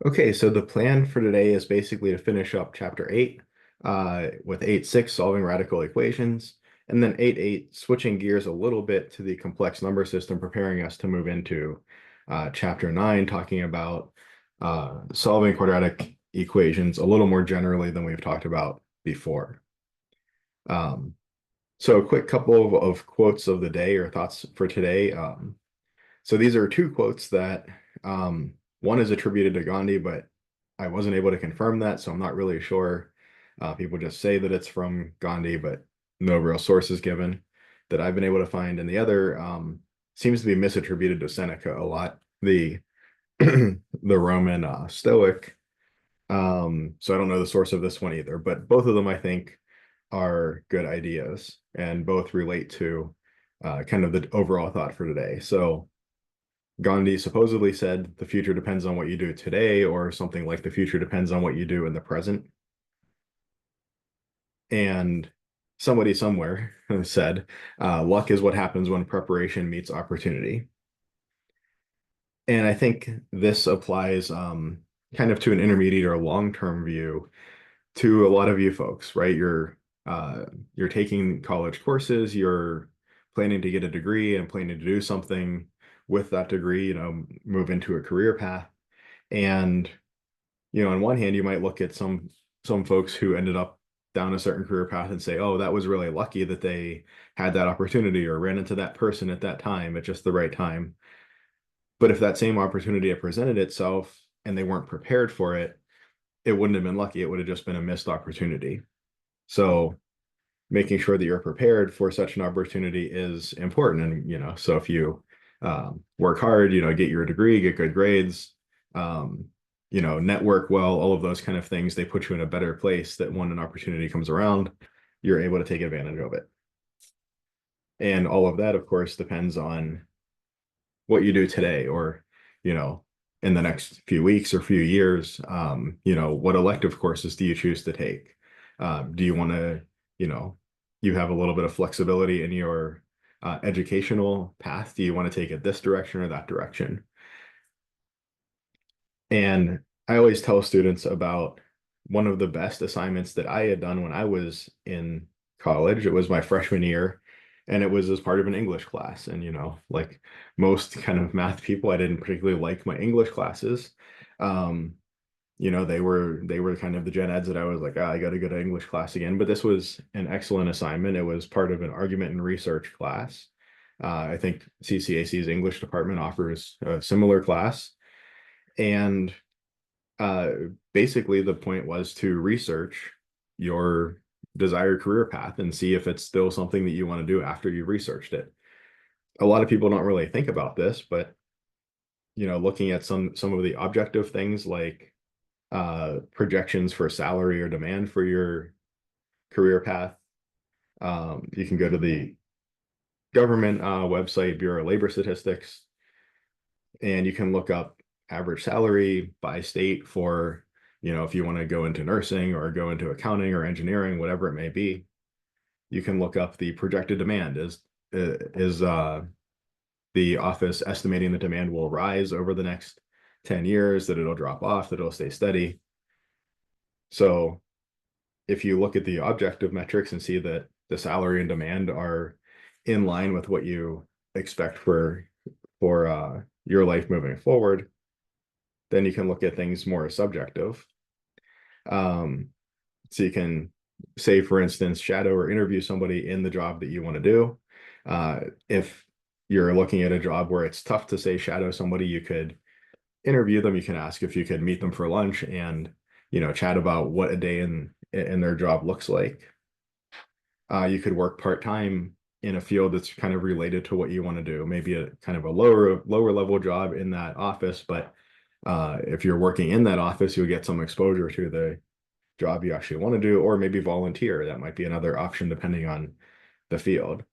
Okay, so the plan for today is basically to finish up chapter 8 with 8.6 solving radical equations, and then 8.8 switching gears a little bit to the complex number system, preparing us to move into chapter 9, talking about solving quadratic equations a little more generally than we've talked about before. Um, so a quick couple of quotes of the day or thoughts for today. So these are two quotes that one is attributed to Gandhi, but I wasn't able to confirm that, so I'm not really sure. People just say that it's from Gandhi, but no real source is given that I've been able to find. And the other seems to be misattributed to Seneca a lot, the the Roman Stoic. So I don't know the source of this one either, but both of them I think are good ideas and both relate to kind of the overall thought for today. So Gandhi supposedly said the future depends on what you do today, or something like the future depends on what you do in the present. And somebody somewhere said, luck is what happens when preparation meets opportunity. And I think this applies kind of to an intermediate or long-term view to a lot of you folks, right? You're taking college courses, you're planning to get a degree and planning to do something with that degree, move into a career path. And, on one hand, you might look at some folks who ended up down a certain career path and say, oh, that was really lucky that they had that opportunity or ran into that person at that time at just the right time. But if that same opportunity had presented itself and they weren't prepared for it, it wouldn't have been lucky. It would have just been a missed opportunity. So making sure that you're prepared for such an opportunity is important. And, so if you work hard, get your degree, get good grades, network well, all of those kind of things, they put you in a better place that when an opportunity comes around, you're able to take advantage of it. And all of that, of course, depends on what you do today or, in the next few weeks or few years, what elective courses do you choose to take? Do you want to, you have a little bit of flexibility in your educational path? Do you want to take it this direction or that direction? And I always tell students about one of the best assignments that I had done when I was in college. It was my freshman year, and it was as part of an English class. And, like most kind of math people, I didn't particularly like my English classes. Um, they were kind of the gen eds that I was like, I got to go to English class again. But this was an excellent assignment. It was part of an argument and research class. I think CCAC's English department offers a similar class. And uh, basically the point was to research your desired career path and see if it's still something that you want to do after you've researched it. A lot of people don't really think about this, but looking at some of the objective things like projections for salary or demand for your career path. You can go to the government website, Bureau of Labor Statistics, and you can look up average salary by state for, if you want to go into nursing or go into accounting or engineering, whatever it may be. You can look up the projected demand. Is the office estimating the demand will rise over the next 10 years, that it'll drop off, that it'll stay steady? So if you look at the objective metrics and see that the salary and demand are in line with what you expect for your life moving forward, then you can look at things more subjective. So you can say, for instance, shadow or interview somebody in the job that you want to do. If you're looking at a job where it's tough to say shadow somebody, you could interview them. You can ask if you could meet them for lunch and, chat about what a day in their job looks like. You could work part-time in a field that's kind of related to what you want to do, maybe a kind of a lower level job in that office, but if you're working in that office, you'll get some exposure to the job you actually want to do, or maybe volunteer. That might be another option depending on the field,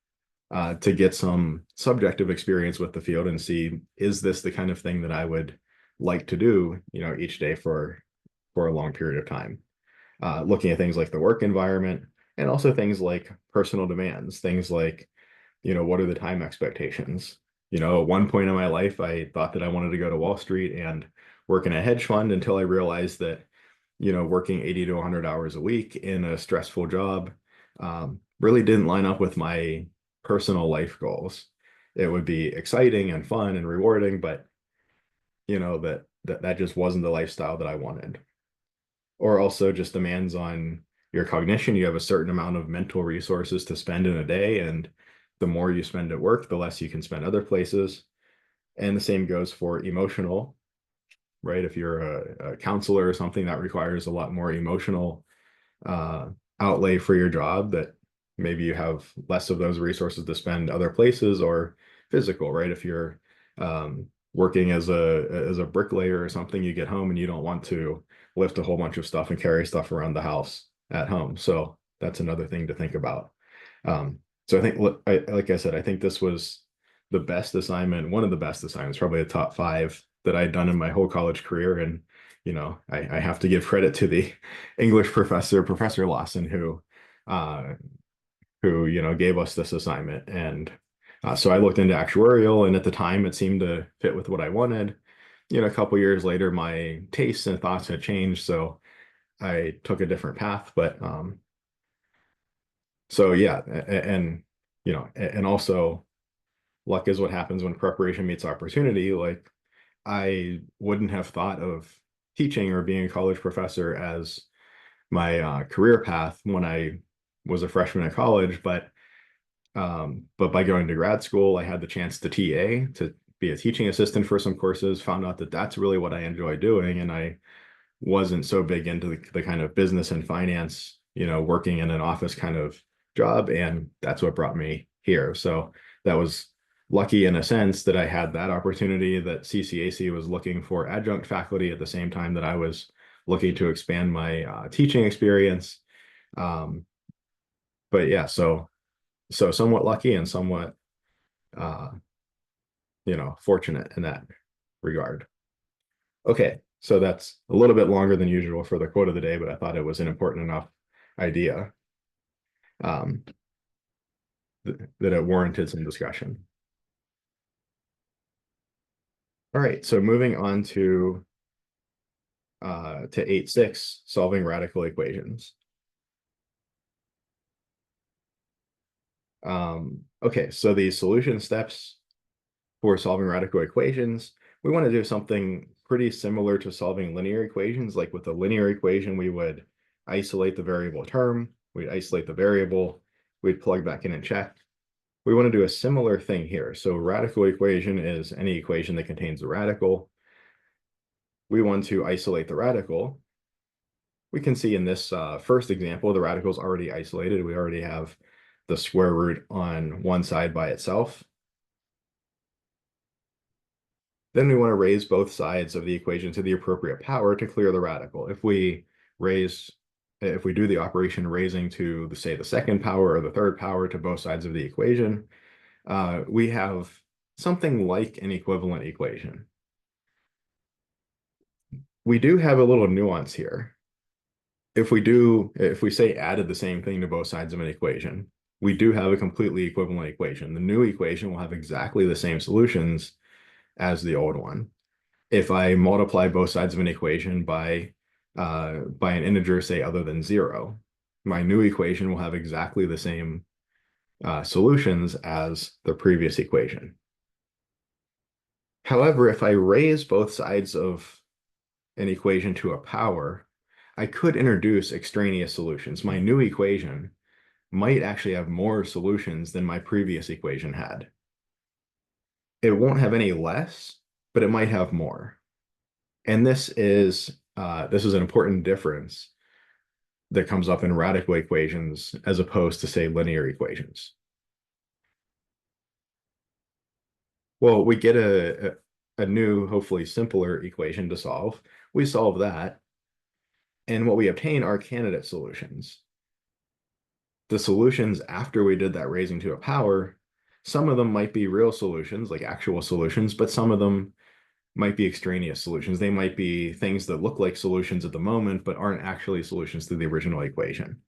to get some subjective experience with the field and see, is this the kind of thing that I would like to do, each day for a long period of time. Looking at things like the work environment and also things like personal demands, things like, what are the time expectations? At one point in my life, I thought that I wanted to go to Wall Street and work in a hedge fund until I realized that, working 80 to 100 hours a week in a stressful job really didn't line up with my personal life goals. It would be exciting and fun and rewarding, but that just wasn't the lifestyle that I wanted. Or also just demands on your cognition. You have a certain amount of mental resources to spend in a day, and the more you spend at work, the less you can spend other places. And the same goes for emotional, right? If you're a counselor or something, that requires a lot more emotional uh, outlay for your job, that maybe you have less of those resources to spend other places. Or physical, right? If you're working as a bricklayer or something, you get home and you don't want to lift a whole bunch of stuff and carry stuff around the house at home. So that's another thing to think about. So I think, like I said, I think this was the best assignment, one of the best assignments, probably a top five that I'd done in my whole college career. And I have to give credit to the English professor, Professor Lawson, who gave us this assignment. And so I looked into actuarial, and at the time it seemed to fit with what I wanted. A couple years later, my tastes and thoughts had changed, so I took a different path. But so yeah, and also luck is what happens when preparation meets opportunity. Like, I wouldn't have thought of teaching or being a college professor as my career path when I was a freshman at college, but by going to grad school, I had the chance to TA, to be a teaching assistant for some courses, found out that that's really what I enjoy doing. And I wasn't so big into the kind of business and finance, working in an office kind of job. And that's what brought me here. So that was lucky in a sense that I had that opportunity, that CCAC was looking for adjunct faculty at the same time that I was looking to expand my teaching experience. Um, but yeah, so somewhat lucky and somewhat uh, fortunate in that regard. Okay, so that's a little bit longer than usual for the quote of the day, but I thought it was an important enough idea um, that it warranted some discussion. All right, so moving on to 8.6, solving radical equations. Okay, so the solution steps for solving radical equations, we want to do something pretty similar to solving linear equations. Like with a linear equation, we would isolate the variable term, we'd isolate the variable, we'd plug back in and check. We want to do a similar thing here. So radical equation is any equation that contains a radical. We want to isolate the radical. We can see in this first example, the radical is already isolated. We already have the square root on one side by itself. Then we want to raise both sides of the equation to the appropriate power to clear the radical. If we do the operation raising to, say, the second power or the third power to both sides of the equation, we have something like an equivalent equation. We do have a little nuance here. If we say added the same thing to both sides of an equation, we do have a completely equivalent equation. The new equation will have exactly the same solutions as the old one. If I multiply both sides of an equation by an integer, say, other than 0, my new equation will have exactly the same solutions as the previous equation. However, if I raise both sides of an equation to a power, I could introduce extraneous solutions. My new equation might actually have more solutions than my previous equation had. It won't have any less, but it might have more. And this is an important difference that comes up in radical equations as opposed to, say, linear equations. Well, we get a new, hopefully simpler equation to solve. We solve that, and what we obtain are candidate solutions. The solutions after we did that raising to a power, some of them might be real solutions, like actual solutions, but some of them might be extraneous solutions. They might be things that look like solutions at the moment, but aren't actually solutions to the original equation.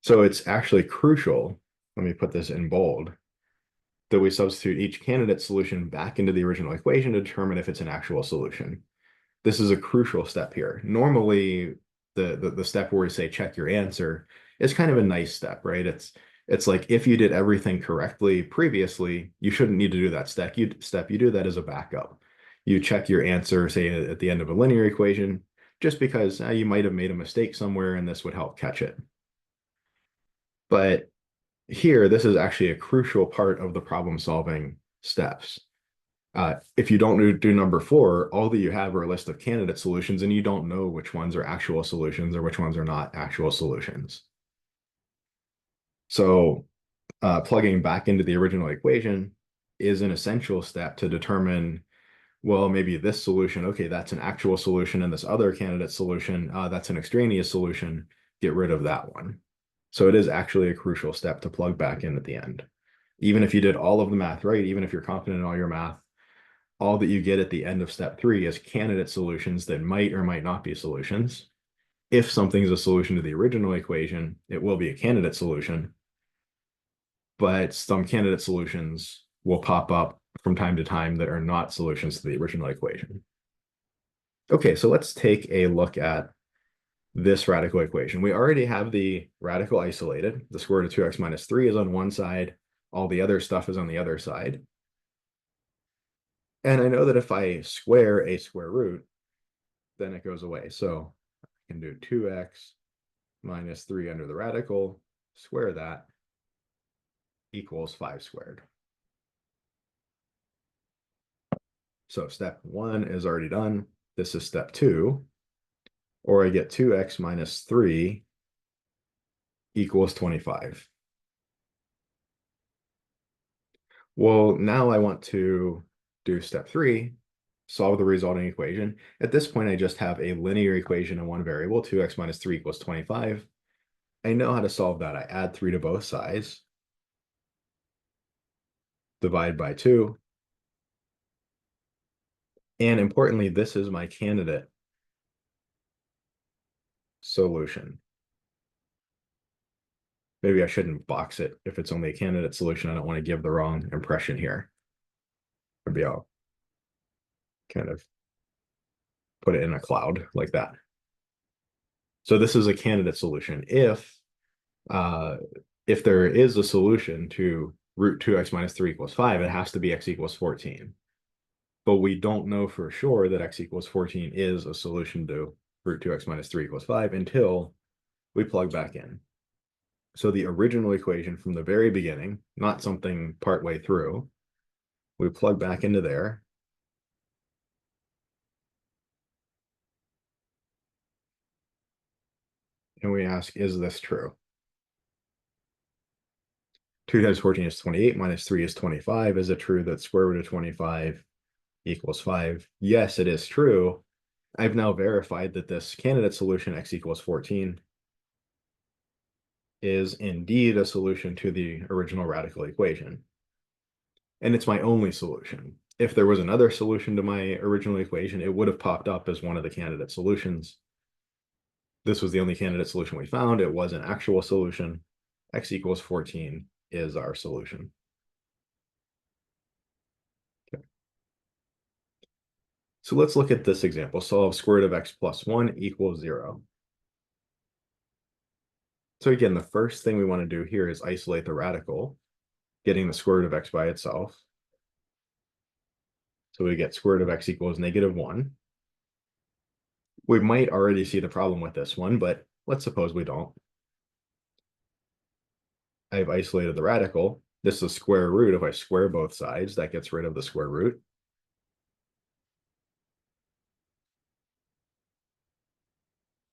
So it's actually crucial, let me put this in bold, that we substitute each candidate solution back into the original equation to determine if it's an actual solution. This is a crucial step here. Normally, the step where we say check your answer is kind of a nice step, right? It's like if you did everything correctly previously, you shouldn't need to do that step. You do that as a backup. You check your answer, say at the end of a linear equation, just because you might have made a mistake somewhere and this would help catch it. But here, this is actually a crucial part of the problem solving steps. If you don't do number four, all that you have are a list of candidate solutions, and you don't know which ones are actual solutions or which ones are not actual solutions. So plugging back into the original equation is an essential step to determine, well, maybe this solution, okay, that's an actual solution, and this other candidate solution, that's an extraneous solution. Get rid of that one. So it is actually a crucial step to plug back in at the end. Even if you did all of the math right, even if you're confident in all your math, all that you get at the end of step three is candidate solutions that might or might not be solutions. If something's a solution to the original equation, it will be a candidate solution, but some candidate solutions will pop up from time to time that are not solutions to the original equation. Okay, so let's take a look at this radical equation. We already have the radical isolated. The square root of 2x minus 3 is on one side. All the other stuff is on the other side. And I know that if I square a square root, then it goes away. So I can do 2x minus 3 under the radical, square that, equals 5 squared. So step one is already done. This is step two, or I get 2x minus 3 equals 25. Well, now I want to do step three, solve the resulting equation. At this point, I just have a linear equation in one variable, 2x minus 3 equals 25. I know how to solve that. I add 3 to both sides, divide by 2. And importantly, this is my candidate solution. Maybe I shouldn't box it if it's only a candidate solution. I don't want to give the wrong impression here. Maybe I'll kind of put it in a cloud like that. So this is a candidate solution. If there is a solution to root 2x minus 3 equals 5, it has to be x equals 14. But we don't know for sure that x equals 14 is a solution to root 2x minus 3 equals 5 until we plug back in. So the original equation from the very beginning, not something partway through, we plug back into there. And we ask, is this true? 2 times 14 is 28, minus 3 is 25. Is it true that square root of 25 equals 5? Yes, it is true. I've now verified that this candidate solution, x equals 14, is indeed a solution to the original radical equation. And it's my only solution. If there was another solution to my original equation, it would have popped up as one of the candidate solutions. This was the only candidate solution we found. It was an actual solution. X equals 14 is our solution. Okay. So let's look at this example. Solve square root of x plus 1 equals 0. So again, the first thing we want to do here is isolate the radical, getting the square root of x by itself. So we get square root of x equals -1. We might already see the problem with this one, but let's suppose we don't. I've isolated the radical. This is a square root. If I square both sides, that gets rid of the square root.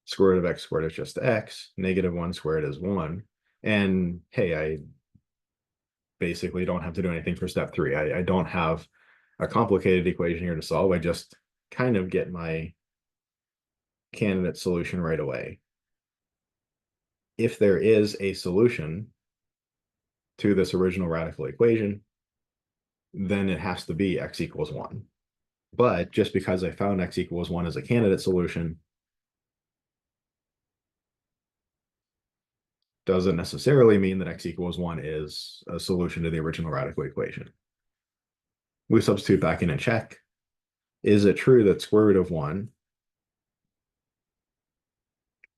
Square root of x squared is just x. -1 squared is 1. And hey, I basically don't have to do anything for step three. I don't have a complicated equation here to solve. I just kind of get my candidate solution right away. If there is a solution to this original radical equation, then it has to be x equals 1. But just because I found x equals 1 as a candidate solution doesn't necessarily mean that x equals 1 is a solution to the original radical equation. We substitute back in and check. Is it true that square root of 1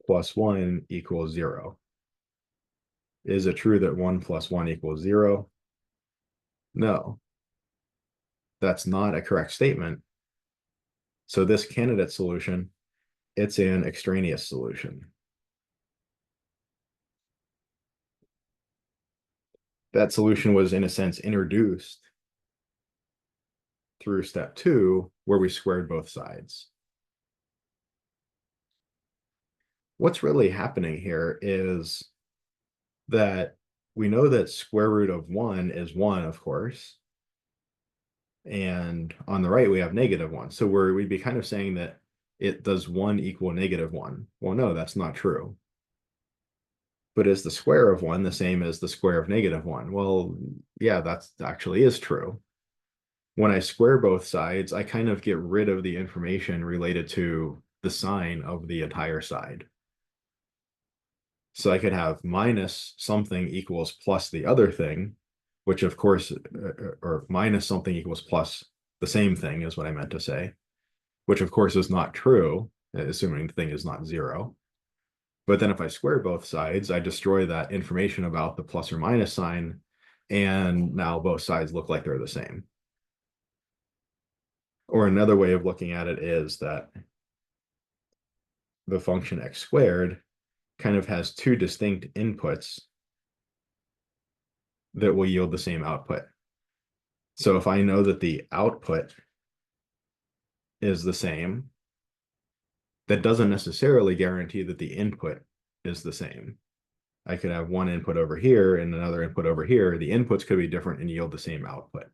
plus 1 equals 0. Is it true that 1 plus 1 equals 0? No, that's not a correct statement. So this candidate solution, it's an extraneous solution. That solution was, in a sense, introduced through step 2, where we squared both sides. What's really happening here is that we know that square root of 1 is 1, of course. And on the right, we have -1. So we'd be kind of saying that it does 1 equal -1. Well, no, that's not true. But is the square of 1 the same as the square of -1? Well, yeah, that actually is true. When I square both sides, I kind of get rid of the information related to the sign of the entire side. So I could have minus something equals plus the other thing, which of course, or minus something equals plus the same thing is what I meant to say, which of course is not true, assuming the thing is not 0. But then if I square both sides, I destroy that information about the plus or minus sign, and now both sides look like they're the same. Or another way of looking at it is that the function x squared kind of has two distinct inputs that will yield the same output. So if I know that the output is the same, that doesn't necessarily guarantee that the input is the same. I could have one input over here and another input over here. The inputs could be different and yield the same output.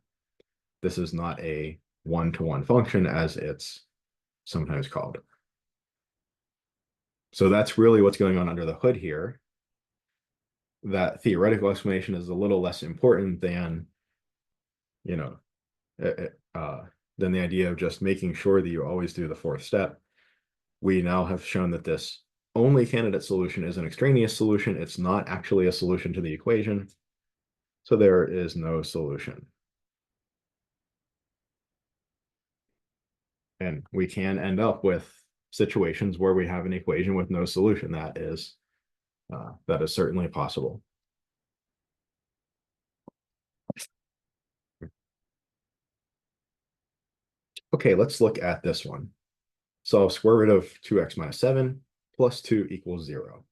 This is not a one-to-one function as it's sometimes called. So that's really what's going on under the hood here. That theoretical explanation is a little less important than, you know, than the idea of just making sure that you always do the fourth step. We now have shown that this only candidate solution is an extraneous solution. It's not actually a solution to the equation. So there is no solution. And we can end up with situations where we have an equation with no solution. That is certainly possible. Okay, let's look at this one. Solve square root of 2x minus 7 plus 2 equals 0.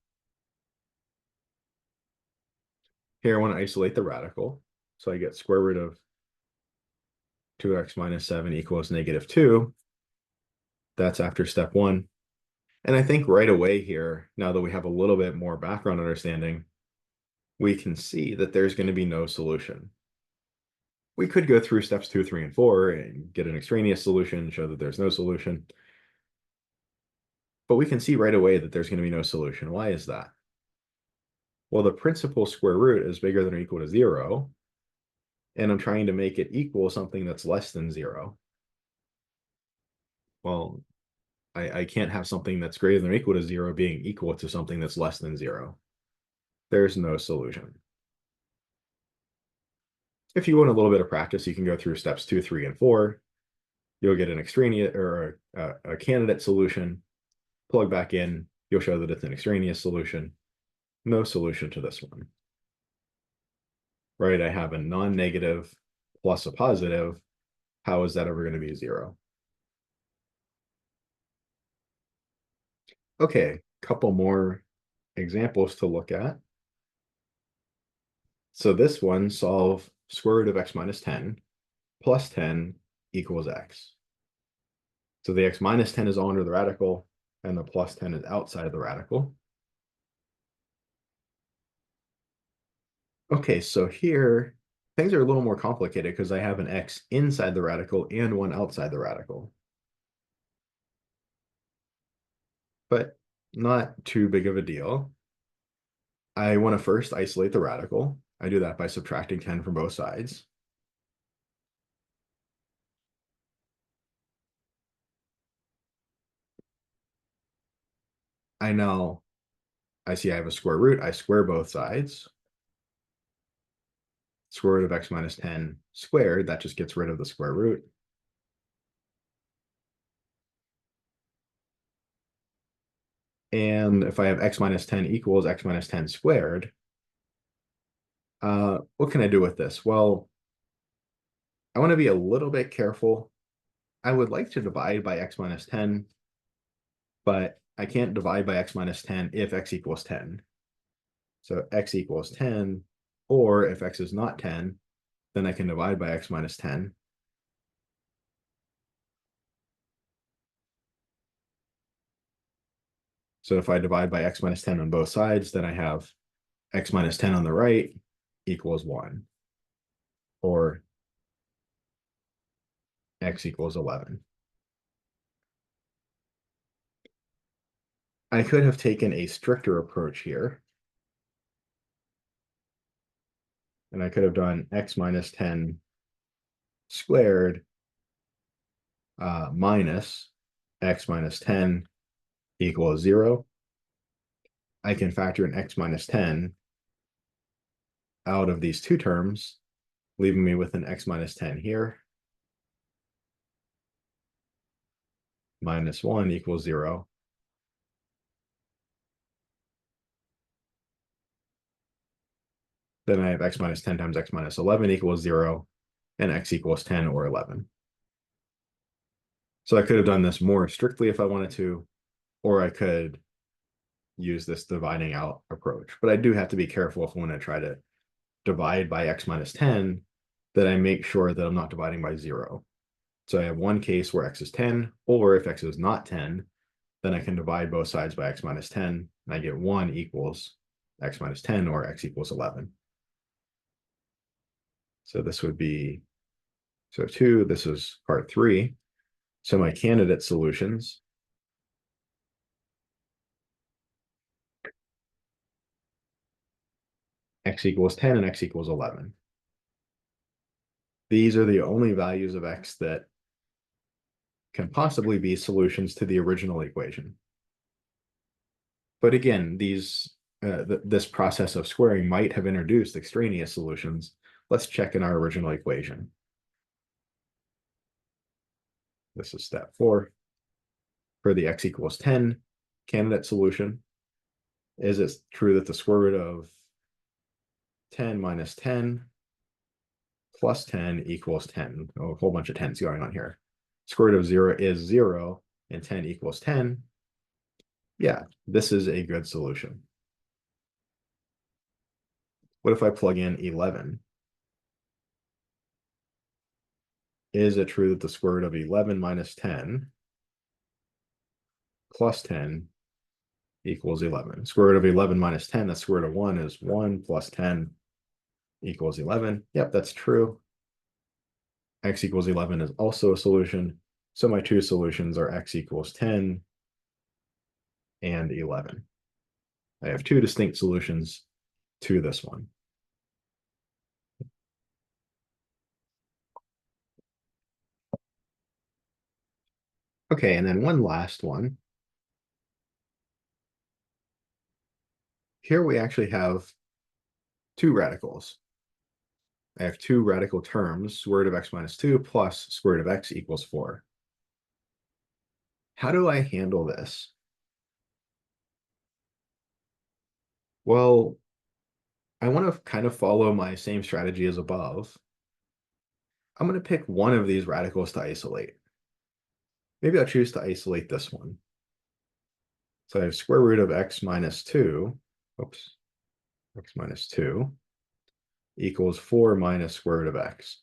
Here I want to isolate the radical. So I get square root of 2x minus 7 equals -2. That's after step 1. And I think right away here, now that we have a little bit more background understanding, we can see that there's going to be no solution. We could go through steps 2, 3, and 4 and get an extraneous solution, show that there's no solution. But we can see right away that there's going to be no solution. Why is that? Well, the principal square root is bigger than or equal to 0, and I'm trying to make it equal something that's less than 0. Well, I can't have something that's greater than or equal to 0 being equal to something that's less than 0. There's no solution. If you want a little bit of practice, you can go through steps 2, 3, and 4. You'll get an extraneous or a candidate solution, plug back in, you'll show that it's an extraneous solution. No solution to this one. Right? I have a non-negative plus a positive. How is that ever going to be 0? Okay, couple more examples to look at. So this one, solve square root of x minus 10 plus 10 equals x. So the x minus 10 is all under the radical, and the plus 10 is outside of the radical. Okay, so here, things are a little more complicated because I have an x inside the radical and one outside the radical. But not too big of a deal. I want to first isolate the radical. I do that by subtracting 10 from both sides. I see I have a square root. I square both sides. Square root of x minus 10 squared, that just gets rid of the square root. And if I have x minus 10 equals x minus 10 squared, what can I do with this? Well, I want to be a little bit careful. I would like to divide by x minus 10, but I can't divide by x minus 10 if x equals 10. So x equals 10, or if x is not 10, then I can divide by x minus 10. So if I divide by x minus 10 on both sides, then I have x minus 10 on the right equals 1, or x equals 11. I could have taken a stricter approach here, and I could have done x minus 10 squared minus x minus 10 equals 0. I can factor in x minus 10 out of these two terms, leaving me with an x minus 10 here. Minus 1 equals 0. Then I have x minus 10 times x minus 11 equals 0, and x equals 10 or 11. So I could have done this more strictly if I wanted to, or I could use this dividing out approach. But I do have to be careful if I want to try to divide by x minus 10, that I make sure that I'm not dividing by 0. So I have one case where x is 10, or if x is not 10, then I can divide both sides by x minus 10, and I get 1 equals x minus 10, or x equals 11. So this would be, so 2, this is part 3. So my candidate solutions, x equals 10 and x equals 11. These are the only values of x that can possibly be solutions to the original equation. But again, this process of squaring might have introduced extraneous solutions. Let's check in our original equation. This is step 4. For the x equals 10 candidate solution, is it true that the square root of 10 minus 10 plus 10 equals 10? Oh, a whole bunch of 10s going on here. Square root of 0 is 0, and 10 equals 10. Yeah, this is a good solution. What if I plug in 11? Is it true that the square root of 11 minus 10 plus 10 equals 11? Square root of 11 minus 10, the square root of 1 is 1 plus 10 equals 11. Yep, that's true. X equals 11 is also a solution. So my two solutions are x equals 10 and 11. I have two distinct solutions to this one. Okay, and then one last one. Here we actually have two radicals. I have two radical terms, square root of x minus 2 plus square root of x equals 4. How do I handle this? Well, I want to kind of follow my same strategy as above. I'm going to pick one of these radicals to isolate. Maybe I'll choose to isolate this one. So I have square root of x minus 2, oops, x minus 2 equals 4 minus square root of x.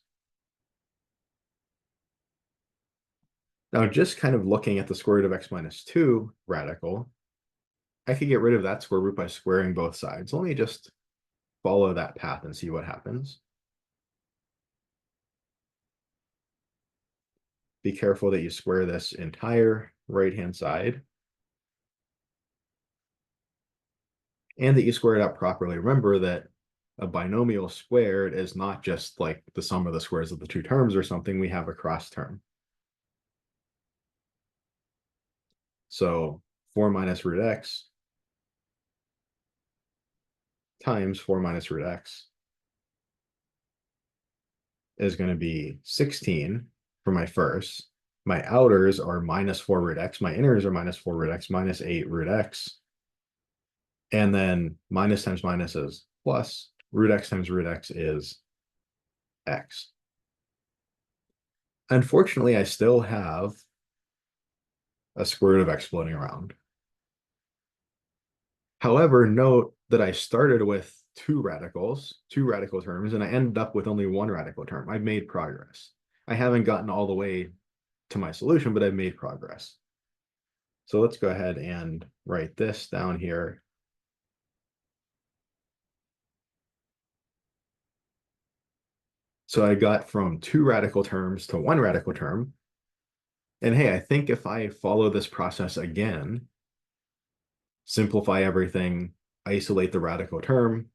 Now, just kind of looking at the square root of x minus 2 radical, I could get rid of that square root by squaring both sides. Let me just follow that path and see what happens. Be careful that you square this entire right-hand side, and that you square it out properly. Remember that a binomial squared is not just like the sum of the squares of the two terms or something. We have a cross term. So 4 minus root x times 4 minus root x is going to be 16 for my first. My outers are minus 4 root x. My inners are minus 4 root x minus 8 root x. And then minus times minus is plus. Root x times root x is x. Unfortunately, I still have a square root of x floating around. However, note that I started with two radical terms, and I ended up with only one radical term. I've made progress. I haven't gotten all the way to my solution, but I've made progress. So let's go ahead and write this down here. So I got from two radical terms to one radical term. And hey, I think if I follow this process again, simplify everything, isolate the radical term,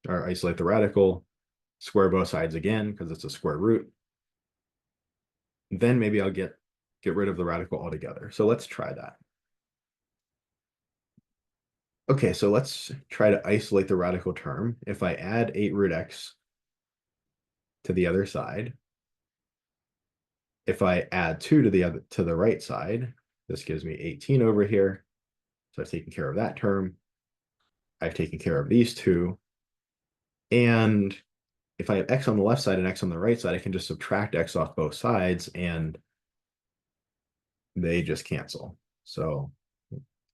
or isolate the radical, square both sides again, because it's a square root, then maybe I'll get rid of the radical altogether. So let's try that. Okay, so let's try to isolate the radical term. If I add 8 root x to the other side, if I add 2 to the right side, this gives me 18 over here. So I've taken care of that term. I've taken care of these two. And if I have x on the left side and x on the right side, I can just subtract x off both sides and they just cancel. So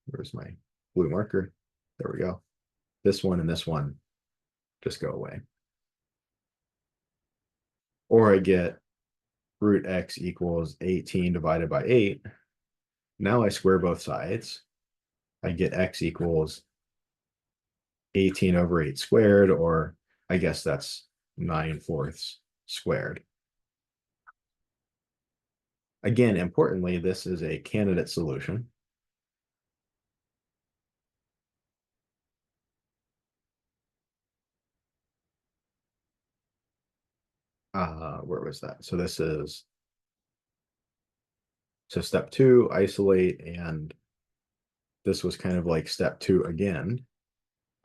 where's my blue marker? There we go. This one and this one just go away. Or I get root x equals 18 divided by 8. Now I square both sides. I get x equals 18 over 8 squared, or I guess that's 9/4 squared. Again, importantly, this is a candidate solution. Where was that? So this is, so step 2, isolate, and this was kind of like step 2 again,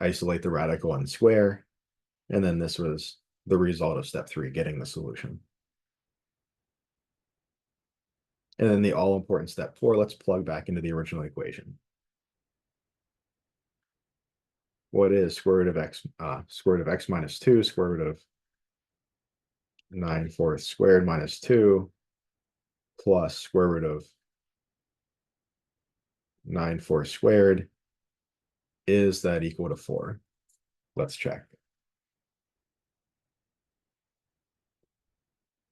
isolate the radical and square, and then this was the result of step 3, getting the solution. And then the all-important step 4, let's plug back into the original equation. What is square root of x? Square root of x minus 2, square root of 9/4 squared minus 2, plus square root of 9/4 squared. Is that equal to 4? Let's check.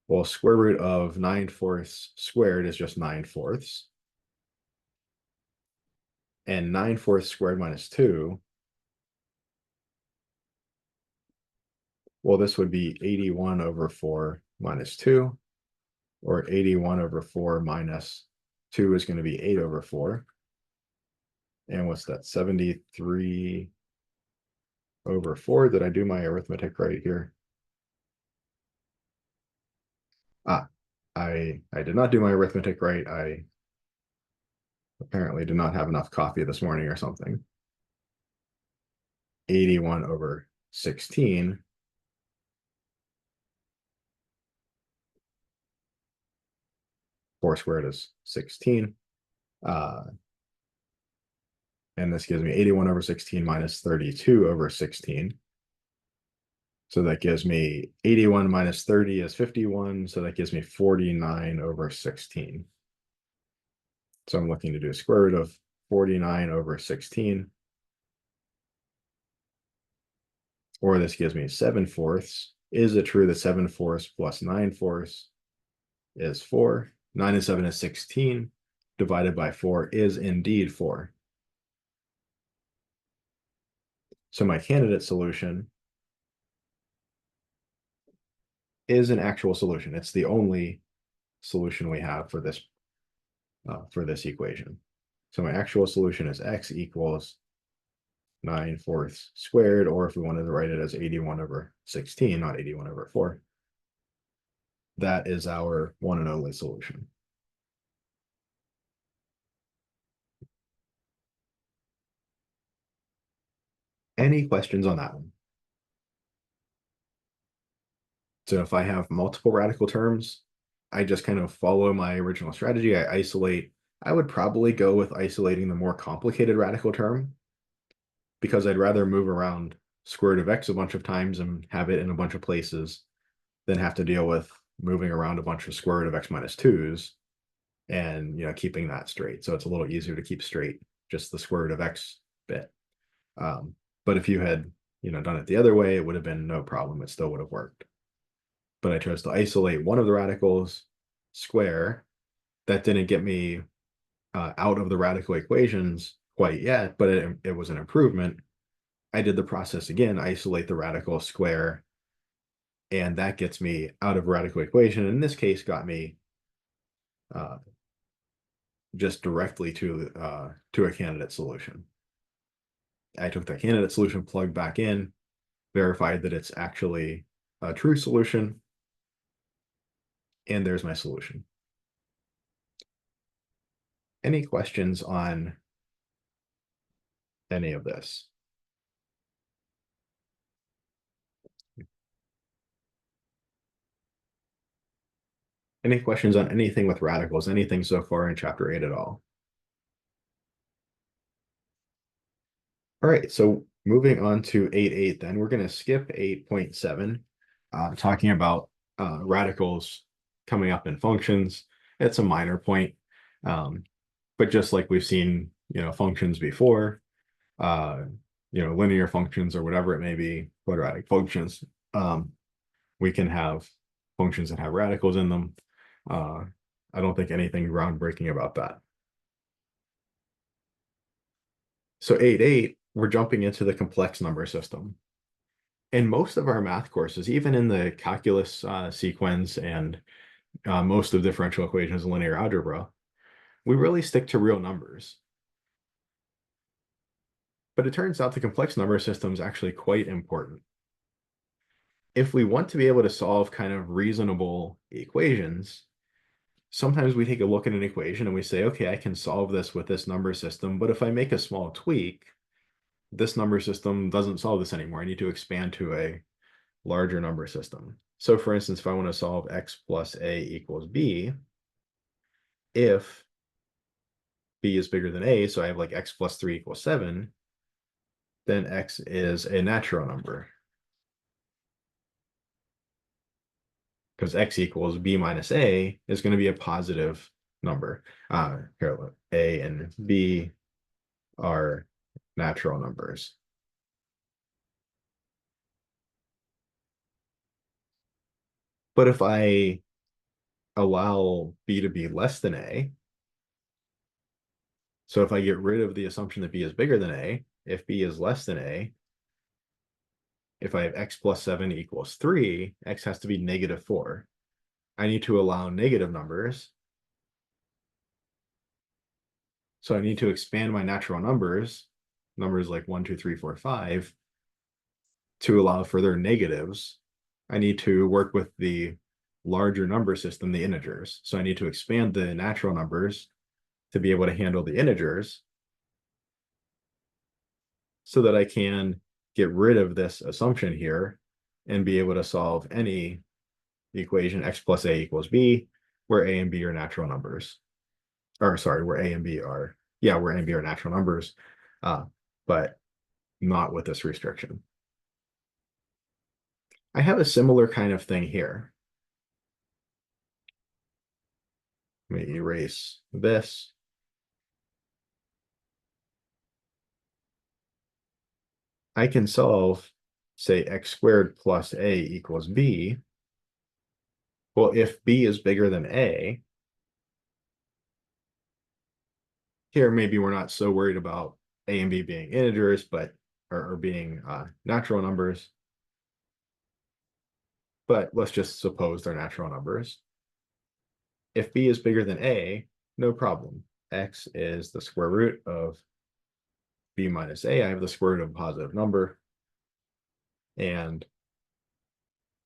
Well, square root of 9/4 squared is just 9/4. And 9/4 squared minus 2, well, this would be 81 over 4 minus 2, or 81 over 4 minus 2 is going to be 8 over 4. And what's that, 73 over 4? Did I do my arithmetic right here? I did not do my arithmetic right. I apparently did not have enough coffee this morning or something. 81 over 16. Four squared is 16. And this gives me 81 over 16 minus 32 over 16. So that gives me 81 minus 30 is 51. So that gives me 49 over 16. So I'm looking to do a square root of 49 over 16. Or this gives me 7/4. Is it true that 7/4 plus 9/4 is 4? 9 and 7 is 16. Divided by 4 is indeed 4. So my candidate solution is an actual solution. It's the only solution we have for this equation. So my actual solution is x equals 9/4 squared, or if we wanted to write it as 81 over 16, not 81 over 4, that is our one and only solution. Any questions on that one? So if I have multiple radical terms, I just kind of follow my original strategy. I isolate. I would probably go with isolating the more complicated radical term. because I'd rather move around square root of x a bunch of times and have it in a bunch of places than have to deal with moving around a bunch of square root of x minus 2's and keeping that straight. So it's a little easier to keep straight just the square root of x bit. But if you had done it the other way, it would have been no problem. It still would have worked. But I chose to isolate one of the radicals square. That didn't get me out of the radical equations quite yet, but it was an improvement. I did the process again, isolate the radical square, and that gets me out of radical equation. In this case, got me uh, just directly to a candidate solution. I took that candidate solution, plugged back in, verified that it's actually a true solution, and there's my solution. Any questions on any of this? Any questions on anything with radicals, anything so far in chapter 8 at all? All right, so moving on to 8.8 then, we're going to skip 8.7, talking about radicals coming up in functions. It's a minor point, but just like we've seen, functions before, linear functions or whatever it may be, quadratic functions, we can have functions that have radicals in them. I don't think anything groundbreaking about that. So 8.8, we're jumping into the complex number system. In most of our math courses, even in the calculus sequence and most of differential equations and linear algebra, we really stick to real numbers. But it turns out the complex number system is actually quite important. If we want to be able to solve kind of reasonable equations, sometimes we take a look at an equation and we say, okay, I can solve this with this number system, but if I make a small tweak, this number system doesn't solve this anymore. I need to expand to a larger number system. So for instance, if I want to solve x plus a equals b, if b is bigger than a, so I have like x plus 3 equals 7, then x is a natural number. Because x equals b minus a is going to be a positive number. Here, look, a and b are natural numbers. But if I allow b to be less than a, so if I get rid of the assumption that b is bigger than a, if b is less than a, if I have x plus 7 equals 3, x has to be negative 4. I need to allow negative numbers. So I need to expand my natural numbers like 1, 2, 3, 4, 5, to allow for their negatives. I need to work with the larger number system, the integers. So I need to expand the natural numbers to be able to handle the integers so that I can get rid of this assumption here and be able to solve any equation x plus a equals b, where a and b are natural numbers. Or sorry, where a and b are, where a and b are natural numbers, but not with this restriction. I have a similar kind of thing here. Let me erase this. I can solve, say, x squared plus a equals b. Well, if b is bigger than a, here maybe we're not so worried about a and b being integers, but or being natural numbers. But let's just suppose they're natural numbers. If b is bigger than a, no problem. X is the square root of b minus a. I have the square root of a positive number, and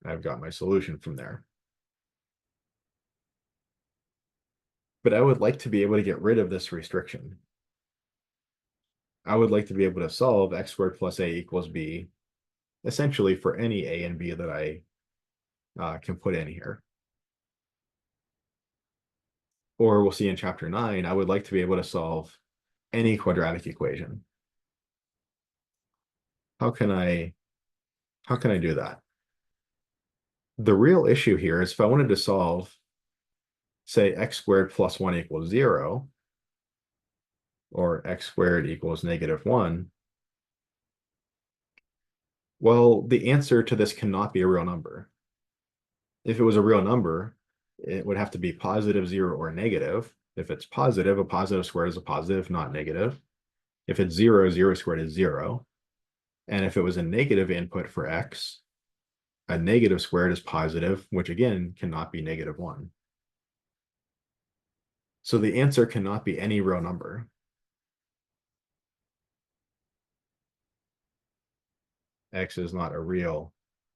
I've got my solution from there. But I would like to be able to get rid of this restriction. I would like to be able to solve x squared plus a equals b, essentially for any a and b that I can put in here. Or we'll see in chapter 9, I would like to be able to solve any quadratic equation. How can I do that? The real issue here is if I wanted to solve, say, x squared plus 1 equals 0, or x squared equals -1, well, the answer to this cannot be a real number. If it was a real number, it would have to be positive, 0, or negative. If it's positive, a positive squared is a positive, not negative. If it's 0, 0 squared is 0. And if it was a negative input for x, a negative squared is positive, which again cannot be -1. So the answer cannot be any real number. X is not a real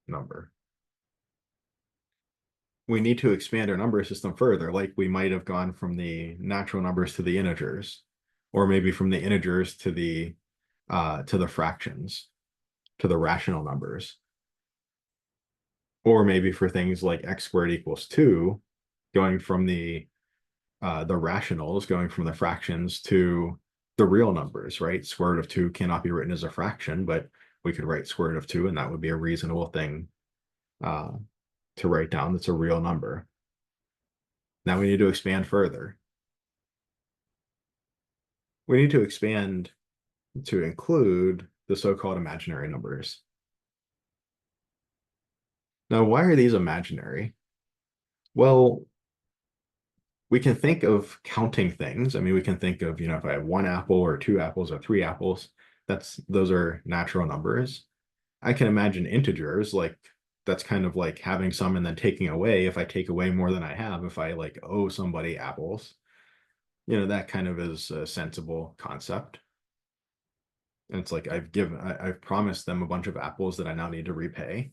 number. We need to expand our number system further, like we might have gone from the natural numbers to the integers, or maybe from the integers to the fractions, to the rational numbers. Or maybe for things like x squared equals 2, going from the rationals, going from the fractions to the real numbers, right? Square root of 2 cannot be written as a fraction, but we could write square root of 2, and that would be a reasonable thing uh, to write down. That's a real number. Now we need to expand further. We need to expand to include the so-called imaginary numbers. Now, why are these imaginary? Well, we can think of counting things. I mean, we can think of, if I have one apple or two apples or three apples, those are natural numbers. I can imagine integers, like that's kind of like having some and then taking away. If I take away more than I have, if I like owe somebody apples, that kind of is a sensible concept. And it's like I've promised them a bunch of apples that I now need to repay.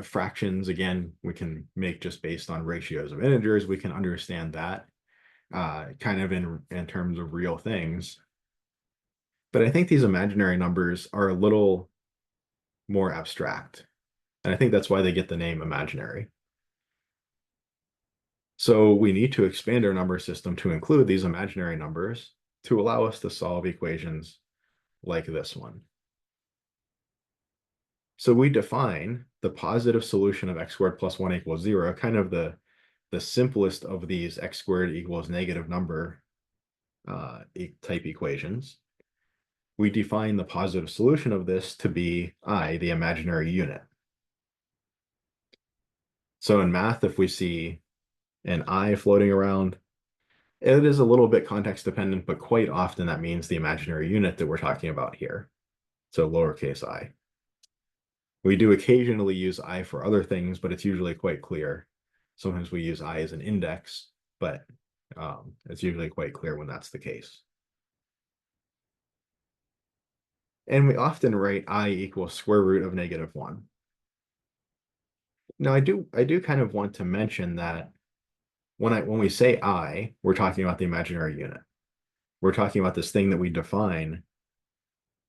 Fractions, again, we can make just based on ratios of integers. We can understand that kind of in terms of real things. But I think these imaginary numbers are a little more abstract. And I think that's why they get the name imaginary. So we need to expand our number system to include these imaginary numbers to allow us to solve equations like this one. So we define the positive solution of x squared plus 1 equals 0, kind of the simplest of these x squared equals negative number type equations. We define the positive solution of this to be I, the imaginary unit. So in math, if we see an I floating around, it is a little bit context dependent, but quite often that means the imaginary unit that we're talking about here. So lowercase I. We do occasionally use I for other things, but it's usually quite clear. Sometimes we use I as an index, but it's usually quite clear when that's the case. And we often write I equals square root of -1. Now I do kind of want to mention that when we say I, we're talking about the imaginary unit. We're talking about this thing that we define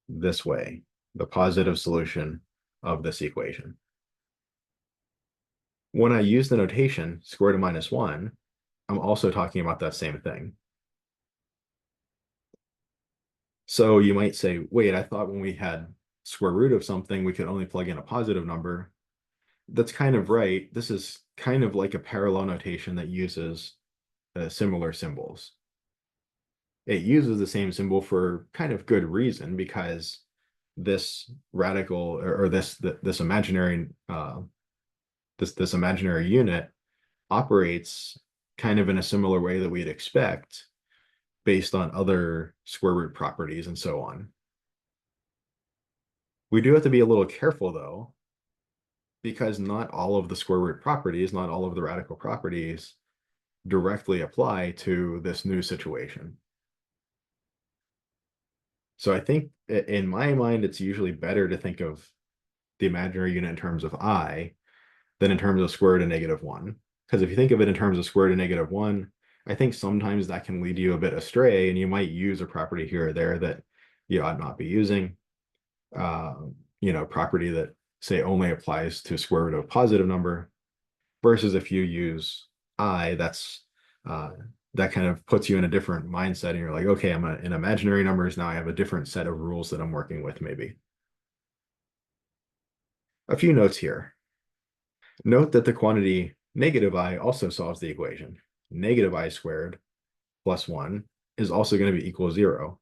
this way, the positive solution of this equation. When I use the notation square root of -1, I'm also talking about that same thing. So you might say, wait, I thought when we had square root of something, we could only plug in a positive number. That's kind of right. This is kind of like a parallel notation that uses similar symbols. It uses the same symbol for kind of good reason, because this radical or this imaginary this imaginary unit operates kind of in a similar way that we'd expect based on other square root properties and so on. We do have to be a little careful though, because not all of the square root properties, not all of the radical properties directly apply to this new situation. So I think in my mind, it's usually better to think of the imaginary unit in terms of I than in terms of square root of -1. Because if you think of it in terms of square root of -1, I think sometimes that can lead you a bit astray, and you might use a property here or there that you ought not be using. Property that, say, only applies to square root of a positive number, versus if you use I, uh, that kind of puts you in a different mindset, and you're like, okay, I'm in imaginary numbers now. I have a different set of rules that I'm working with, maybe. A few notes here. Note that the quantity negative I also solves the equation. Negative I squared plus 1 is also going to be equal to 0.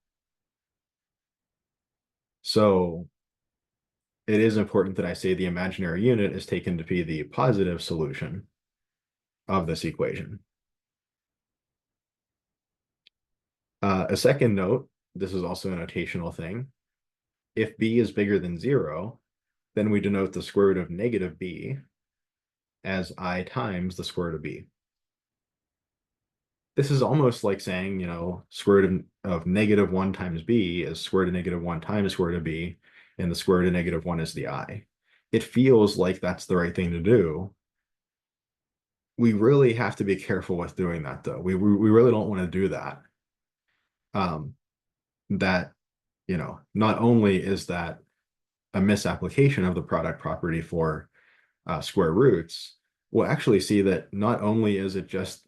So it is important that I say the imaginary unit is taken to be the positive solution of this equation. A second note, this is also a notational thing. If b is bigger than 0, then we denote the square root of negative b as I times the square root of b. This is almost like saying, square root of negative 1 times b is square root of negative 1 times square root of b, and the square root of negative 1 is the I. It feels like that's the right thing to do. We really have to be careful with doing that, though. We really don't want to do that. That, not only is that a misapplication of the product property for square roots, we'll actually see that not only is it just,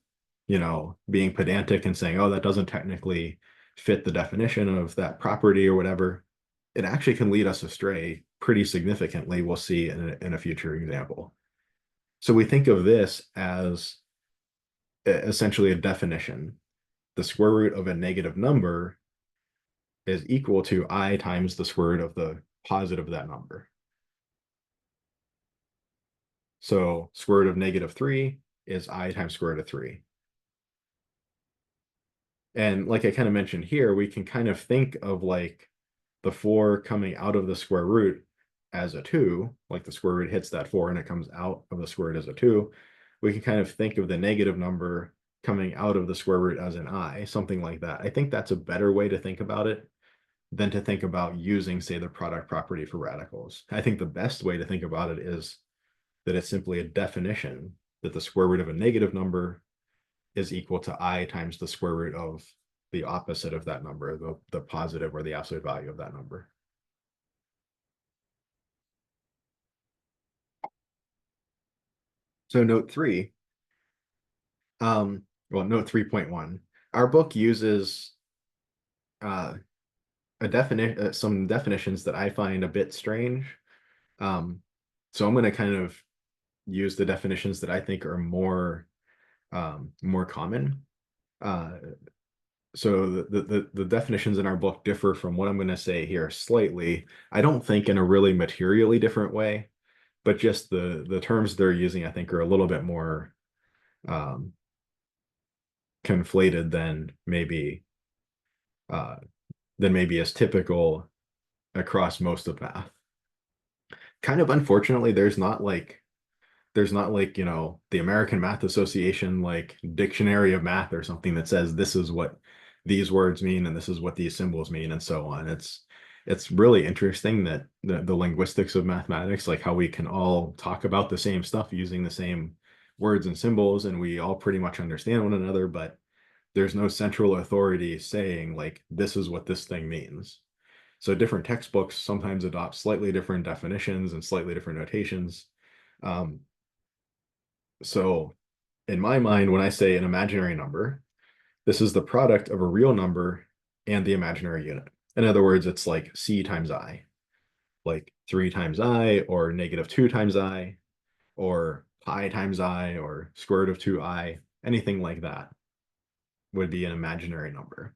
being pedantic and saying, oh, that doesn't technically fit the definition of that property or whatever, it actually can lead us astray pretty significantly. We'll see in a future example. So we think of this as essentially a definition. The square root of a negative number is equal to I times the square root of the positive of that number. So square root of negative 3 is I times square root of 3. And like I kind of mentioned here, we can kind of think of like the 4 coming out of the square root as a 2, like the square root hits that 4 and it comes out of the square root as a 2. We can kind of think of the negative number coming out of the square root as an I, something like that. I think that's a better way to think about it than to think about using, say, the product property for radicals. I think the best way to think about it is that it's simply a definition that the square root of a negative number is equal to I times the square root of the opposite of that number, the positive or the absolute value of that number. So note 3, note 3.1, our book uses some definitions that I find a bit strange. So I'm going to kind of use the definitions that I think are more common. So the definitions in our book differ from what I'm going to say here slightly. I don't think in a really materially different way, but just the terms they're using, I think, are a little bit more conflated than maybe is typical across most of math. Kind of unfortunately, there's not like the American Math Association like dictionary of math or something that says this is what these words mean and this is what these symbols mean and so on. It's really interesting that the linguistics of mathematics, like how we can all talk about the same stuff using the same words and symbols, and we all pretty much understand one another, but there's no central authority saying like this is what this thing means. So different textbooks sometimes adopt slightly different definitions and slightly different notations. So in my mind, when I say an imaginary number, this is the product of a real number and the imaginary unit. In other words, it's like C times I, like 3 times I, or negative 2 times I, or pi times I, or square root of 2I, anything like that would be an imaginary number.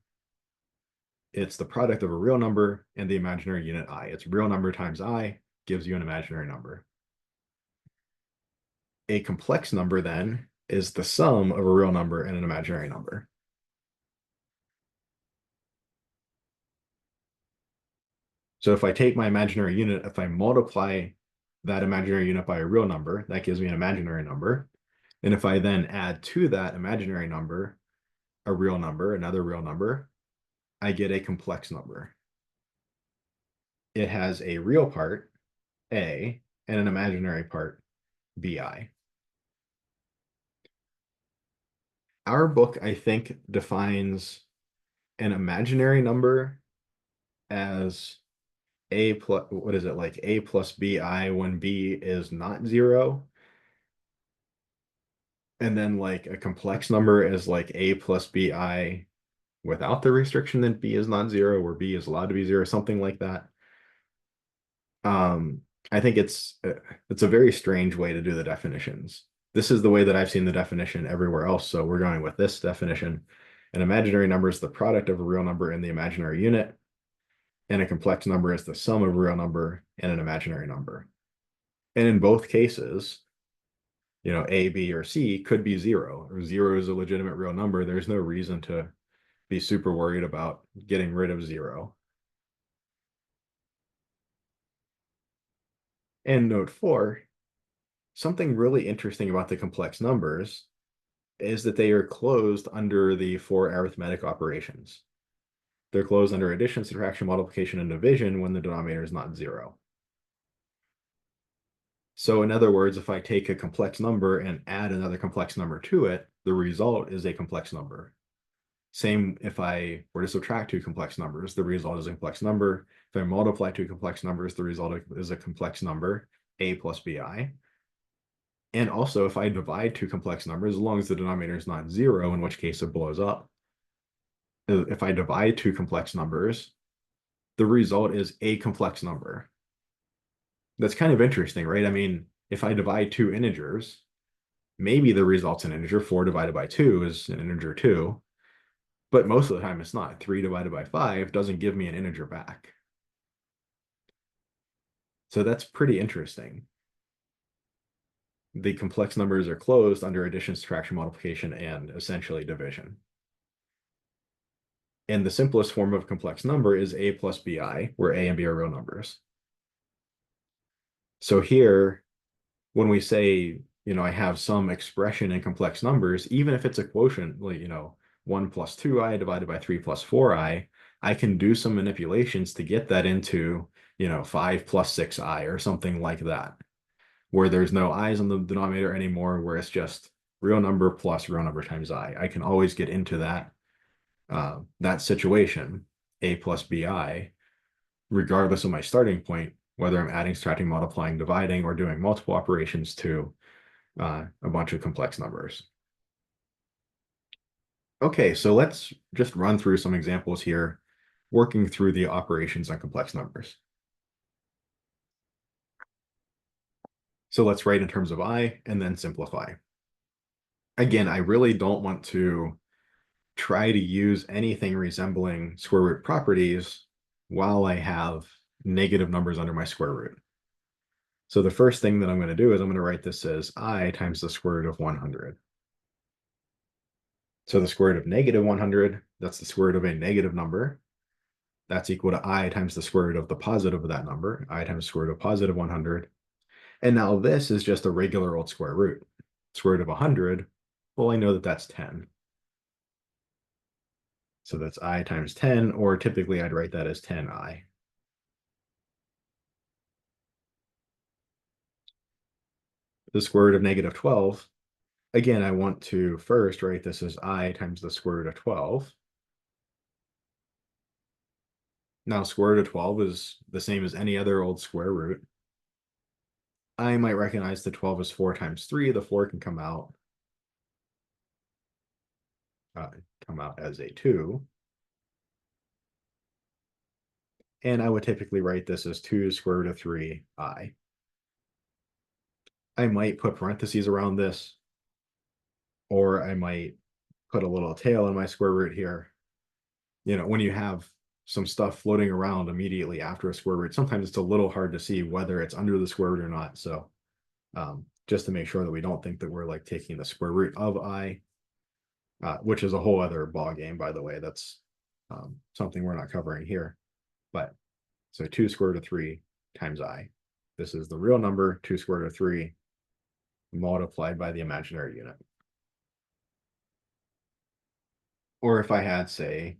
It's the product of a real number and the imaginary unit I. It's real number times I gives you an imaginary number. A complex number then is the sum of a real number and an imaginary number. So if I take my imaginary unit, if I multiply that imaginary unit by a real number, that gives me an imaginary number. And if I then add to that imaginary number a real number, another real number, I get a complex number. It has a real part, A, and an imaginary part, BI. Our book, I think, defines an imaginary number as A plus, what is it, like A plus BI when B is not 0. And then like a complex number is like A plus BI without the restriction that B is not 0, where B is allowed to be 0, something like that. I think it's a very strange way to do the definitions. This is the way that I've seen the definition everywhere else, so we're going with this definition. An imaginary number is the product of a real number and the imaginary unit, and a complex number is the sum of a real number and an imaginary number. And in both cases, A, B, or C could be zero, or zero is a legitimate real number. There's no reason to be super worried about getting rid of zero. And note 4, something really interesting about the complex numbers is that they are closed under the 4 arithmetic operations. They're closed under addition, subtraction, multiplication, and division when the denominator is not zero. So in other words, if I take a complex number and add another complex number to it, the result is a complex number. Same if I were to subtract 2 complex numbers, the result is a complex number. If I multiply 2 complex numbers, the result is a complex number, a plus bi. And also, if I divide 2 complex numbers, as long as the denominator is not zero, in which case it blows up. If I divide 2 complex numbers, the result is a complex number. That's kind of interesting, right? I mean, if I divide 2 integers, maybe the result's an integer. 4 divided by 2 is an integer 2. But most of the time it's not. 3 divided by 5 doesn't give me an integer back. So that's pretty interesting. The complex numbers are closed under addition, subtraction, multiplication, and essentially division. And the simplest form of complex number is a plus bi, where a and b are real numbers. So here, when we say, I have some expression in complex numbers, even if it's a quotient, like, 1 plus 2i divided by 3 plus 4i, I can do some manipulations to get that into, 5 plus 6i or something like that, where there's no i's on the denominator anymore, where it's just real number plus real number times I. I can always get into that situation, a plus bi, regardless of my starting point, whether I'm adding, subtracting, multiplying, dividing, or doing multiple operations to a bunch of complex numbers. Okay, so let's just run through some examples here, working through the operations on complex numbers. So let's write in terms of I and then simplify. Again, I really don't want to try to use anything resembling square root properties while I have negative numbers under my square root. So the first thing that I'm going to do is I'm going to write this as I times the square root of 100. So the square root of negative 100, that's the square root of a negative number. That's equal to I times the square root of the positive of that number, I times the square root of positive 100. And now this is just a regular old square root. Square root of 100, well, I know that that's 10. So that's I times 10, or typically I'd write that as 10i. The square root of negative 12, again, I want to first write this as I times the square root of 12. Now, square root of 12 is the same as any other old square root. I might recognize the 12 is 4 times 3. The 4 can come out as a 2. And I would typically write this as 2 square root of 3i. I might put parentheses around this, or I might put a little tail in my square root here. When you have some stuff floating around immediately after a square root, sometimes it's a little hard to see whether it's under the square root or not. So just to make sure that we don't think that we're like taking the square root of I, which is a whole other ball game, by the way. That's something we're not covering here. But so 2 square root of 3 times I. This is the real number, 2 square root of 3 multiplied by the imaginary unit. Or if I had, say,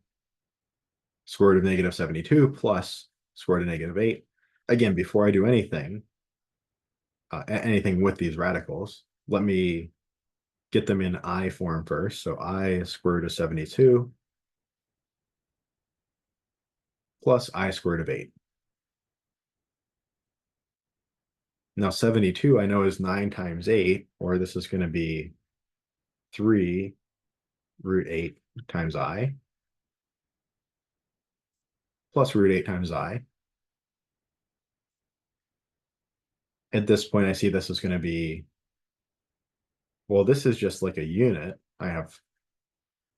square root of negative 72 plus square root of negative 8, again, before I do anything with these radicals, let me get them in I form first. So I square root of 72 plus I square root of 8. Now 72 I know is 9 times 8, or this is going to be 3 root 8 times I plus root 8 times I. At this point, I see this is going to be, well, this is just like a unit. I have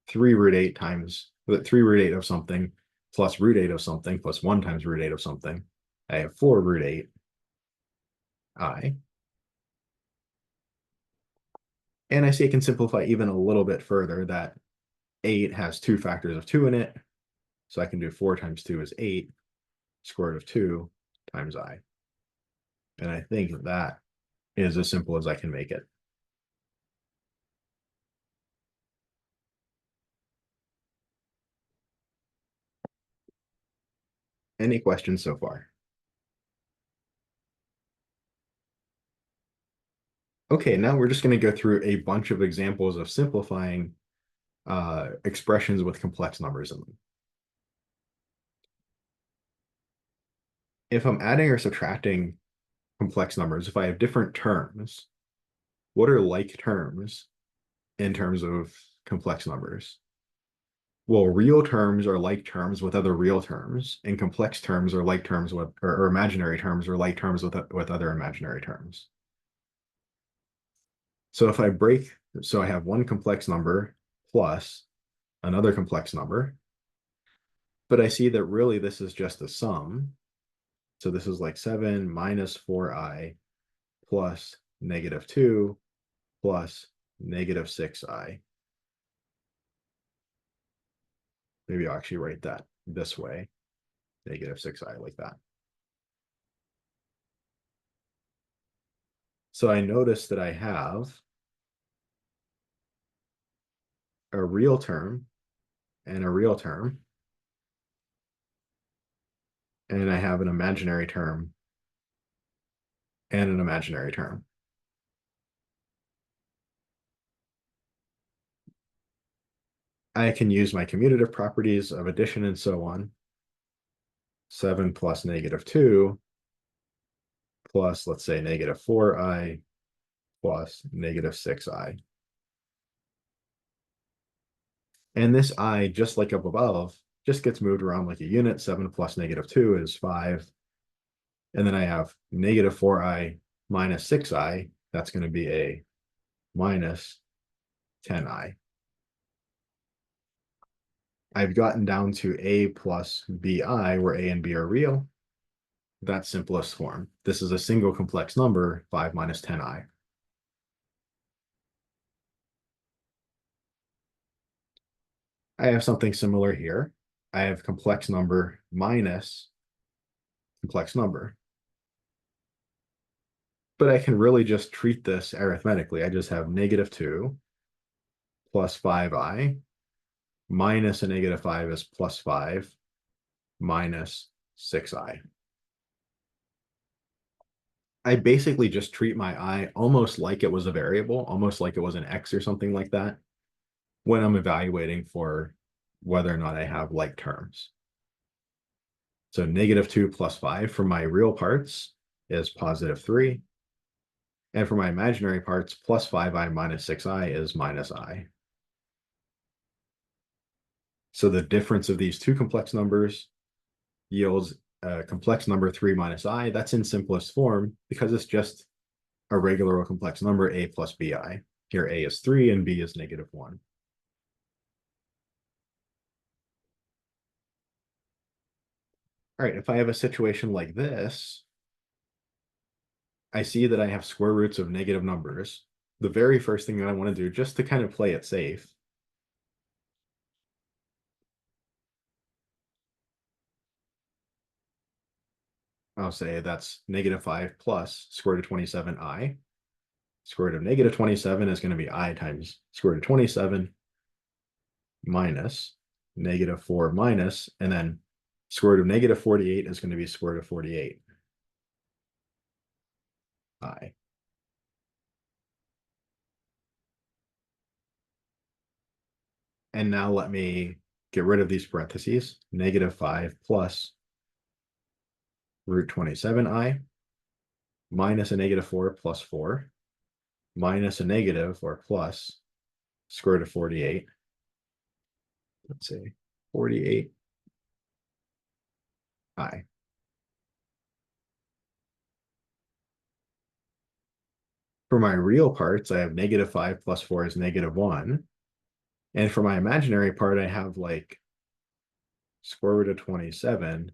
3 root 8 times, 3 root 8 of something plus root 8 of something plus 1 times root 8 of something. I have 4 root 8 I. And I see I can simplify even a little bit further that 8 has 2 factors of 2 in it. So I can do 4 times 2 is 8, square root of 2 times I. And I think that is as simple as I can make it. Any questions so far? Okay, now we're just going to go through a bunch of examples of simplifying expressions with complex numbers in them. If I'm adding or subtracting complex numbers, if I have different terms, what are like terms in terms of complex numbers? Well, real terms are like terms with other real terms, and complex terms are like terms with, or imaginary terms are like terms with other imaginary terms. So if I break, so I have one complex number plus another complex number, but I see that really this is just a sum. So this is like 7 minus 4i plus -2 plus -6i. Maybe I'll actually write that this way, -6i like that. So I notice that I have a real term and a real term, and I have an imaginary term and an imaginary term. I can use my commutative properties of addition and so on. 7 plus -2 plus, let's say, -4i plus -6i. And this I, just like up above, just gets moved around like a unit. 7 plus -2 is 5. And then I have -4i minus 6i. That's going to be a minus 10i. I've gotten down to a plus bi, where a and b are real. That's simplest form. This is a single complex number, 5 minus 10i. I have something similar here. I have complex number minus complex number. But I can really just treat this arithmetically. I just have -2 plus 5i minus a -5 is plus 5 minus 6i. I basically just treat my I almost like it was a variable, almost like it was an x or something like that, when I'm evaluating for whether or not I have like terms. So -2 plus 5 for my real parts is +3. And for my imaginary parts, plus 5i minus 6i is minus I. So the difference of these two complex numbers yields a complex number 3 minus I. That's in simplest form because it's just a regular or complex number, a plus bi. Here a is 3 and b is -1. All right, if I have a situation like this, I see that I have square roots of negative numbers. The very first thing that I want to do, just to kind of play it safe, I'll say that's -5 plus square root of 27i. Square root of -27 is going to be I times square root of 27 minus -4 minus, and then square root of -48 is going to be square root of 48 I. And now let me get rid of these parentheses. -5 plus root 27i minus a -4 plus 4 minus a negative or plus square root of 48. Let's say 48 I. For my real parts, I have -5 plus 4 is -1. And for my imaginary part, I have like square root of 27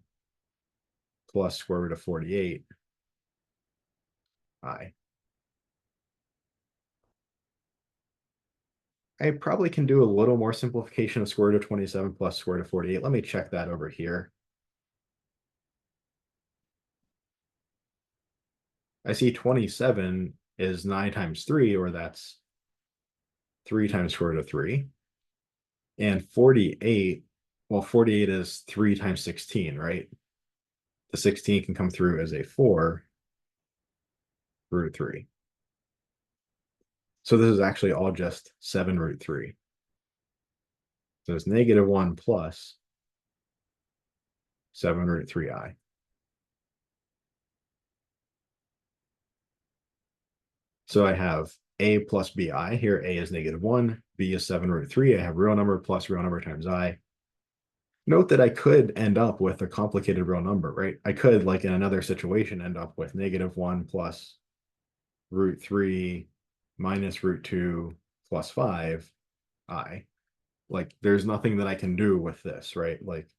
plus square root of 48 I. I probably can do a little more simplification of square root of 27 plus square root of 48. Let me check that over here. I see 27 is 9 times 3, or that's 3 times square root of 3. And 48, well, 48 is 3 times 16, right? The 16 can come through as a 4 root 3. So this is actually all just 7 root 3. So it's -1 plus 7 root 3I. So I have a plus bi. Here a is -1, b is 7 root 3. I have real number plus real number times I. Note that I could end up with a complicated real number, right? I could, like in another situation, end up with -1 plus root 3 minus root 2 plus 5 I. Like there's nothing that I can do with this, right? Like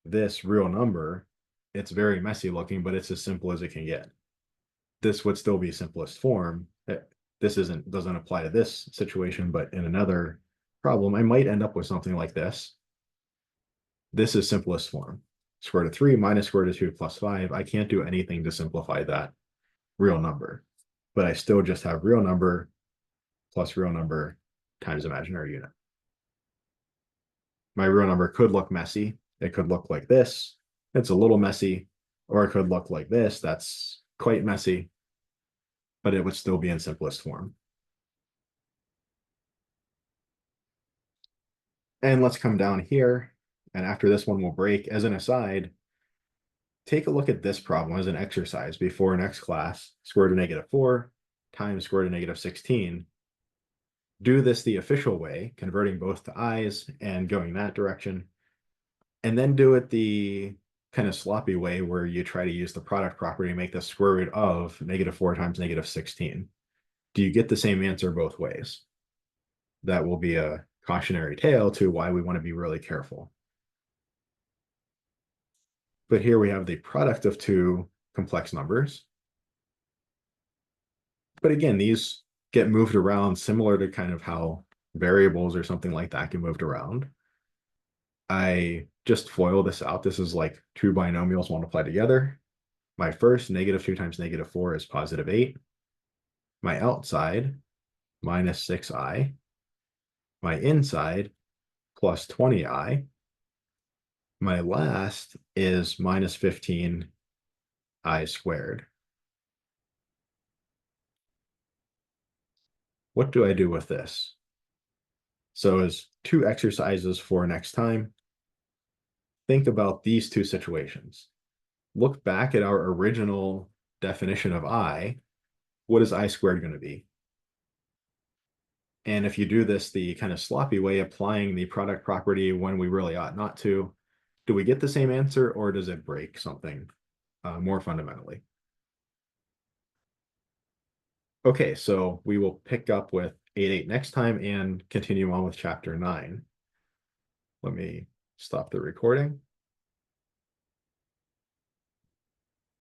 this real number, it's very messy looking, but it's as simple as it can get. This would still be simplest form. This doesn't apply to this situation, but in another problem, I might end up with something like this. This is simplest form. Square root of 3 minus square root of 2 plus 5. I can't do anything to simplify that real number, but I still just have real number plus real number times imaginary unit. My real number could look messy. It could look like this. It's a little messy. Or it could look like this. That's quite messy, but it would still be in simplest form. And let's come down here. And after this one will break, as an aside, take a look at this problem as an exercise before next class. Square root of -4 times square root of -16. Do this the official way, converting both to i's and going that direction. And then do it the kind of sloppy way where you try to use the product property to make the square root of -4 times -16. Do you get the same answer both ways? That will be a cautionary tale to why we want to be really careful. But here we have the product of two complex numbers. But again, these get moved around similar to kind of how variables or something like that get moved around. I just FOIL this out. This is like two binomials multiplied together. My first, -2 times -4 is +8. My outside, -6i. My inside, plus 20i. My last is -15i squared. What do I do with this? So as two exercises for next time, think about these two situations. Look back at our original definition of I. What is I squared going to be? And if you do this the kind of sloppy way, applying the product property when we really ought not to, do we get the same answer or does it break something more fundamentally? Okay, so we will pick up with 8.8 next time and continue on with chapter 9. Let me stop the recording.